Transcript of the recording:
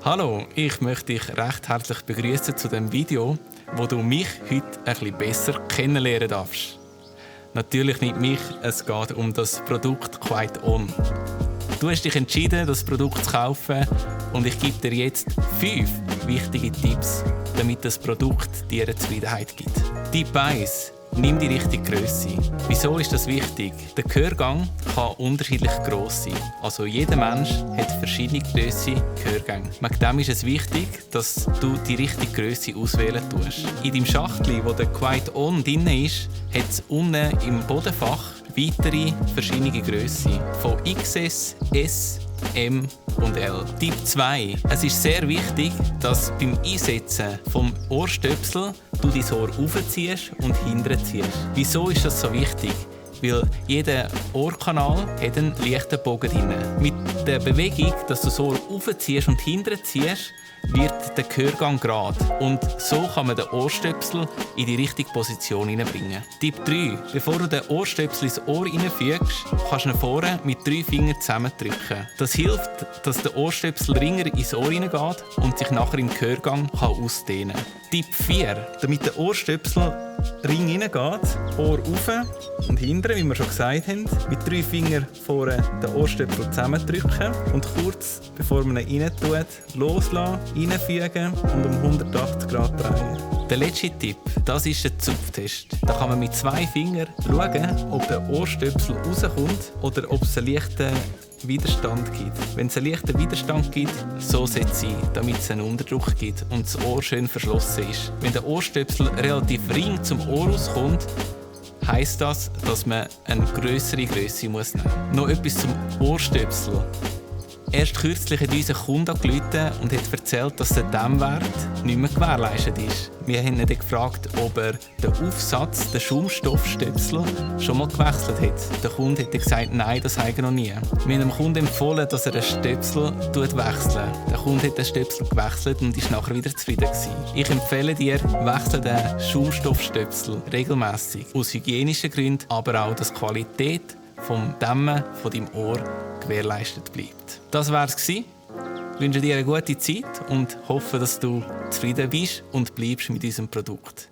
Hallo, ich möchte dich recht herzlich begrüßen zu dem Video, wo du mich heute ein bisschen besser kennenlernen darfst. Natürlich nicht mich, es geht um das Produkt Quiet On. Du hast dich entschieden, das Produkt zu kaufen und ich gebe dir jetzt 5 wichtige Tipps, damit das Produkt dir eine Zufriedenheit gibt. Tipp 1. Nimm die richtige Grösse. Wieso ist das wichtig? Der Gehörgang kann unterschiedlich gross sein. Also jeder Mensch hat verschiedene Grösse Gehörgänge. Wegen dem ist es wichtig, dass du die richtige Grösse auswählen tust. In deinem Schachtel, wo der Quiet On drin ist, hat es unten im Bodenfach weitere verschiedene Grössen. Von XS, S, M und L. Tipp 2. Es ist sehr wichtig, dass beim Einsetzen vom Ohrstöpsel du dein Ohr aufziehst und hinterziehst. Wieso ist das so wichtig? Weil jeder Ohrkanal hat einen leichten Bogen drin. Mit der Bewegung, dass du das Ohr aufziehst und hinterziehst, wird der Gehörgang gerade. Und so kann man den Ohrstöpsel in die richtige Position hineinbringen. Tipp 3. Bevor du den Ohrstöpsel ins Ohr hineinfügst, kannst du ihn vorne mit 3 Fingern zusammendrücken. Das hilft, dass der Ohrstöpsel ringer ins Ohr hineingeht und sich nachher im Gehörgang ausdehnen kann. Tipp 4. Damit der Ohrstöpsel ring hineingeht, Ohr rauf und hinten, wie wir schon gesagt haben, mit 3 Fingern vorne den Ohrstöpsel zusammendrücken und kurz, bevor man ihn rein tut, loslassen, reinfügen und um 180 Grad drehen. Der letzte Tipp, das ist der Zupftest. Da kann man mit 2 Fingern schauen, ob der Ohrstöpsel rauskommt oder ob es einen leichten Widerstand gibt. Wenn es einen leichten Widerstand gibt, so sollte es sein, damit es einen Unterdruck gibt und das Ohr schön verschlossen ist. Wenn der Ohrstöpsel relativ ring zum Ohr rauskommt, heisst das, dass man eine grössere Grösse nehmen muss. Noch etwas zum Ohrstöpsel. Erst kürzlich hat unser Kunde angerufen und hat erzählt, dass der Dämmwert nicht mehr gewährleistet ist. Wir haben ihn gefragt, ob er den Aufsatz, den Schaumstoffstöpsel, schon mal gewechselt hat. Der Kunde hat gesagt, nein, das habe er noch nie. Wir haben dem Kunden empfohlen, dass er den Stöpsel wechselt. Der Kunde hat den Stöpsel gewechselt und ist nachher wieder zufrieden gewesen. Ich empfehle dir, wechsle den Schaumstoffstöpsel regelmäßig. Aus hygienischen Gründen, aber auch, dass die Qualität vom Dämmen von deinem Ohr gewährleistet bleibt. Das war es. Ich wünsche dir eine gute Zeit und hoffe, dass du zufrieden bist und bleibst mit diesem Produkt.